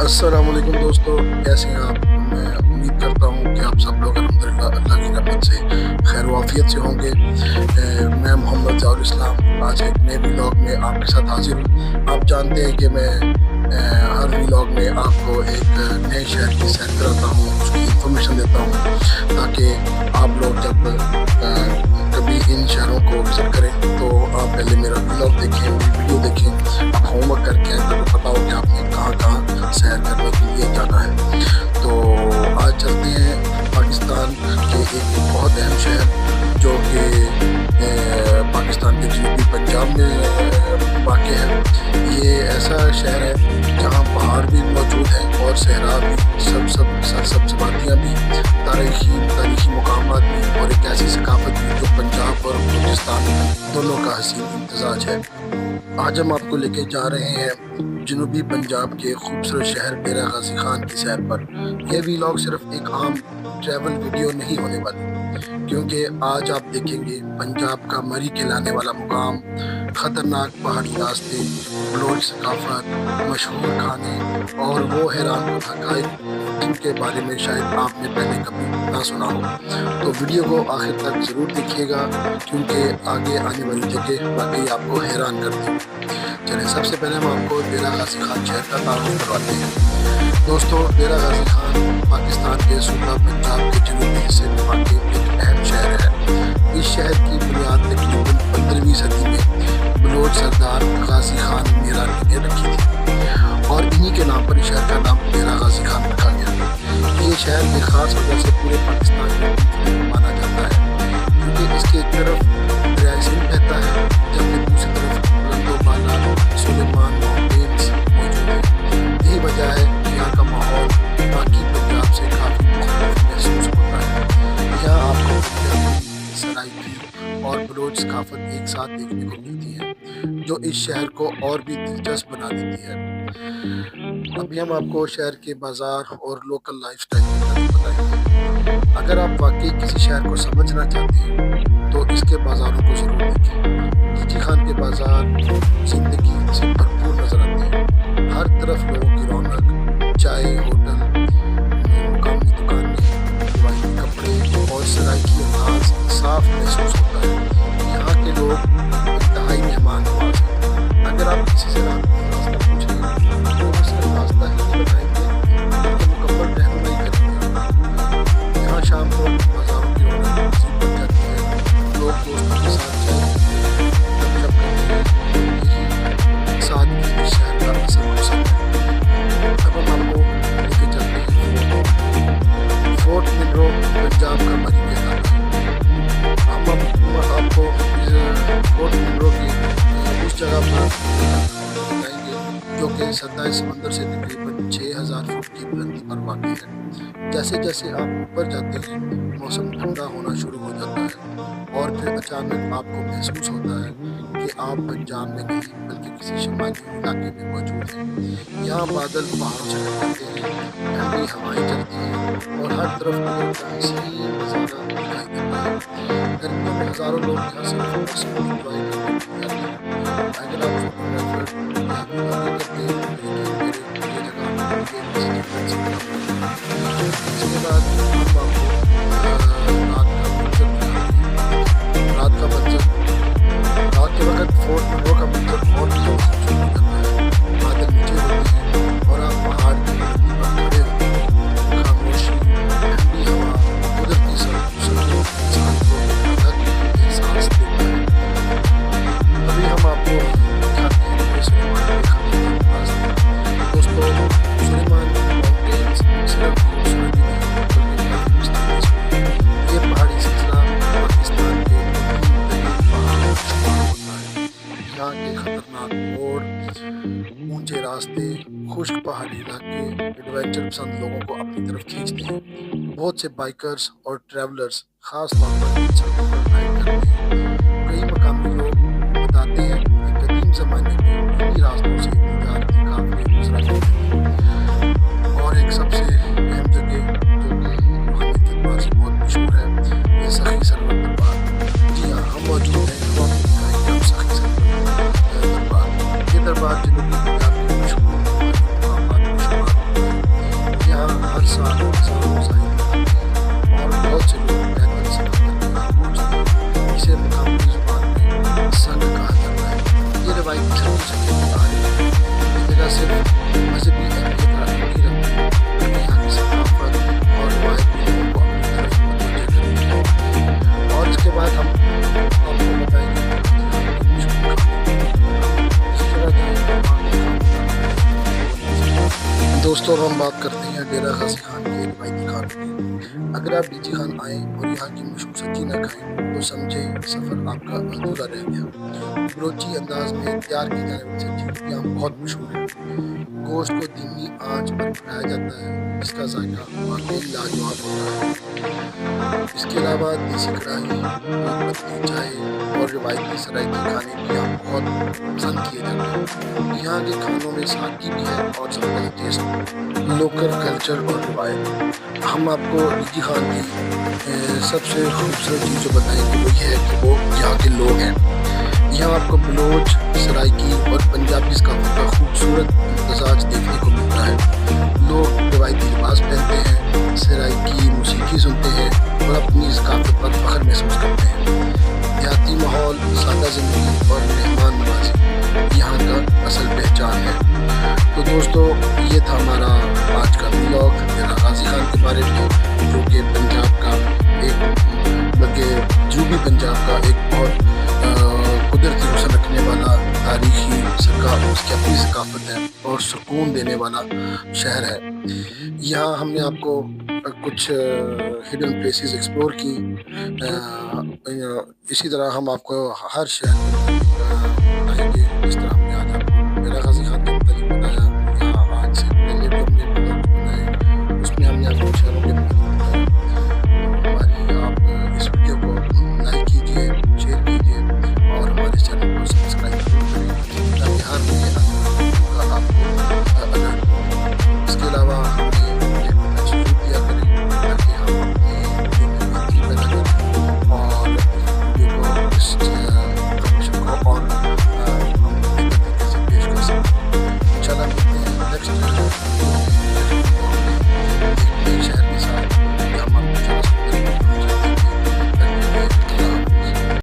السلام علیکم دوستو، کیسے ہیں آپ؟ میں امید کرتا ہوں کہ آپ سب لوگ الحمدللہ اللہ کی رحمت سے خیر و عافیت سے ہوں گے۔ میں محمد ظہور اسلام آج ایک نئے ولاگ میں آپ کے ساتھ حاضر ہوں۔ آپ جانتے ہیں کہ میں ہر ولاگ میں آپ کو ایک نئے شہر کی سیر کراتا ہوں، اس کی انفارمیشن دیتا ہوں تاکہ آپ لوگ جب کبھی ان شہروں کو وزٹ کریں تو آپ پہلے میرا ولاگ دیکھیں، میری ویڈیو دیکھیں، آپ ہوم ورک کر کے آپ کو پتا ہو کہ آپ نے کہاں کہاں سیر کرنے کے لیے جانا ہے۔ تو آج چلتے ہیں پاکستان کے ایک بہت اہم شہر جو کہ پاکستان کے جنوبی پنجاب میں واقع ہے۔ یہ ایسا شہر ہے جہاں پہاڑ بھی موجود ہیں اور صحرا بھی، سرسبز وادیاں بھی، تاریخی مقامات بھی، اور ایک ایسی ثقافت بھی جو پنجاب اور بلوچستان دونوں کا حسین امتزاج ہے۔ آج ہم آپ کو لے کے جا رہے ہیں جنوبی پنجاب کے خوبصورت شہر ڈیرہ غازی خان کی سیر پر۔ یہ ویلاگ صرف ایک عام ٹریول ویڈیو نہیں ہونے والی، کیونکہ آج آپ دیکھیں گے پنجاب کا مری کہلانے والا مقام، خطرناک پہاڑی راستے، بلوچ ثقافت، مشہور کھانے اور وہ حیران کن حقائق جن کے بارے میں شاید آپ نے پہلے کبھی نہ سنا ہو۔ تو ویڈیو کو آخر تک ضرور دیکھیے گا، کیونکہ آگے آنے والی جگہ واقعی آپ کو حیران کر دیں گے۔ چلیں سب سے پہلے ہم آپ کو ڈیرہ غازی خان شہر کا تعارف کرواتے ہیں۔ دوستو، ڈیرہ غازی خان پاکستان کے صوبہ پنجاب کے جنوبی حصے میں واقع ایک اہم شہر ہے۔ اس شہر کی بنیاد تقریباً 15ویں صدی میں بلوچ سردار غازی خان میرا نے رکھی تھی، اور انہی کے نام پر اس شہر کا نام ڈیرہ غازی خان رکھا گیا۔ یہ شہر ایک خاص وجہ سے پورے پاکستان میں مانا جاتا ہے، کیونکہ اس کے ایک طرف دریائے سندھ بہتا ہے جبکہ دوسری طرف بلند و بالا سلیمان ماؤنٹینز موجود ہیں۔ یہی وجہ ہے کہ یہاں کا ماحول باقی پنجاب سے کافی مختلف محسوس ہوتا ہے۔ یہاں آپ کو پنجابی، سرائکی اور بلوچ ثقافت ایک ساتھ دیکھنے کو ملتی ہے، جو اس شہر کو اور بھی دلچسپ بنا دیتی ہے۔ ابھی ہم آپ کو شہر کے بازار اور لوکل لائف سٹائل کے بارے میں بتائیں گے۔ اگر آپ واقعی کسی شہر کو سمجھنا چاہتے ہیں تو اس کے بازاروں کو ضرور دیکھیں۔ ڈیجی خان کے بازار زندگی سے بھرپور نظر آتے ہیں۔ ہر طرف لوگوں کی رونق، چائے، ہوٹل، مقامی دکانیں، روایتی کپڑے اور سرائکی انداز صاف محسوس ہوتا ہے۔ یہاں کے لوگ انتہائی مہمان نواز ہیں۔ اگر آپ کسی سے راستہ پوچھیں تو وہ صرف راستہ ہی نہیں بتائیں گے بلکہ مکمل رہنمائی کریں گے۔ یہاں شام کو بازاروں کی رونق مزید بڑھ جاتی ہے۔ لوگ دوستوں کے ساتھ جب کرتے ہیں، یہی سادگی اس شہر کا اصل مقصد ہے۔ اب ہم آپ کو لے کے چلتے ہیں فورٹ منرو، پنجاب کا مری کہلاتا ہے۔ ہم آپ کو فورٹ منرو کی اس جگہ پر بتائیں گے جو کہ سطح سمندر سے تقریباً 6000 فٹ کی بلندی پر واقع ہے۔ جیسے جیسے آپ اوپر جاتے ہیں، موسم ٹھنڈا ہونا شروع ہو جاتا ہے، اور پھر اچانک آپ کو محسوس ہوتا ہے کہ آپ پنجاب میں نہیں بلکہ کسی شمالی علاقے میں موجود ہیں۔ یہاں بادل پہاڑوں سے ٹکراتے ہیں، ٹھنڈی ہوائیں چلتی ہیں اور ہر طرف قدرت کا حسین نظارہ دکھائی دیتا ہے۔ گرمیوں میں ہزاروں لوگ یہاں صرف موسم کی انجوائے کرنے کے لیے آتے ہیں۔ اگر آپ فوٹوگرافر یا ولاگر کرتے ہیں تو دیکھیں یہ جگہ آپ کے اس کے بعد ہم آپ کو رات کا منظر، رات کے وقت فورٹ منرو کا منظر بہت ہی خوبصورت ہو جاتا ہے۔ بادل نیچے ہوتے ہیں اور آپ پہاڑ کی بلندی پر کھڑے ہوتے ہیں۔ خاموشی، ٹھنڈی ہوا، قدرتی سکون انسان کو الگ احساس دیتا ہے۔ ابھی ہم آپ کو دکھاتے ہیں سلیمان کے خاندان راستے۔ دوستو، سلیمان ماؤنٹینز صرف خوبصورتی نہیں بلکہ کافی مستقبل ہے۔ یہ پہاڑی سلسلہ پاکستان کے پہاڑوں میں شمار ہوتا ہے۔ یہاں کے خطرناک موڑ، اونچے راستے، خشک پہاڑی علاقے ایڈونچر پسند لوگوں کو اپنی طرف کھینچتے ہیں۔ بہت سے بائکرز اور ٹریولرز خاص طور پر ان سڑکوں پر رائڈ کرتے ہیں۔ کئی مقامی لوگ بتاتے ہیں کہ قدیم زمانے میں انہی راستوں سے تجارتی قافلے گزرا کرتے تھے۔ اور ایک سب سے اہم جگہ جو کہ روحانی اعتبار سے بہت مشہور ہے، یہ سخی سرور دربار۔ جی ہاں، ہم موجود ہیں سخی سرور دربار۔ یہ دربار جنوبی پنجاب کے مشہور مقامات میں شمار مذہبی اہمیت نہیں رکھتی، یہاں کی ثقافت اور روایت بھی لوگوں کو اپنی طرف متوجہ کرتی ہے۔ اور اس کے بعد ہم آپ کو بتائیں گے یہاں کے مشہور کھانے، اس طرح کے دوستوں اب ہم بات کرتے ہیں ڈیرہ غازی خان کے روایتی کھانوں کی۔ اگر آپ ڈی جی خان آئیں اور یہاں کی مشہور سبزی نہ کھائیں تو سمجھیں سفر آپ کا ادھورا رہ گیا۔ بلوچی انداز میں تیار کی جانے والی سبزی یہاں بہت مشہور ہے۔ گوشت کو دھیمی آنچ پر پکایا جاتا ہے، اس کا ذائقہ واقعی لاجواب ہوتا ہے۔ اس کے علاوہ دیسی کڑھائی، دودھ پتی چائے اور روایتی سرائیکی کھانے بھی یہاں بہت پسند کیے جاتے ہیں۔ یہاں کے کھانوں میں سادگی بھی ہے اور زبردست ٹیسٹ، لوکل کلچر اور روایت۔ ہم آپ کو ڈی جی خان کی سب سے خوبصورت چیز جو بتائیں گے وہ یہ ہے کہ وہ یہاں کے لوگ ہیں۔ یہاں آپ کو بلوچ، سرائیکی اور پنجابی ثقافت کا خوبصورت امتزاج دیکھنے کو ملتا ہے۔ لوگ روایتی لباس پہنتے ہیں، سرائیکی موسیقی سنتے ہیں اور اپنی ثقافت پر فخر محسوس کرتے ہیں۔ دیہاتی ماحول، سادہ زندگی اور مہمان نوازی یہاں کا اصل پہچان ہے۔ تو دوستو یہ تھا ہمارا آج کا ولاگ ڈیرہ غازی خان کے بارے میں، جو کہ پنجاب کا ایک بلکہ جنوبی پنجاب کا ایک بہت قدرتی حسن رکھنے والا تاریخی اس کی اپنی ثقافت ہے اور سکون دینے والا شہر ہے۔ یہاں ہم نے آپ کو کچھ ہڈن پلیسز ایکسپلور کی، اسی طرح ہم آپ کو ہر شہر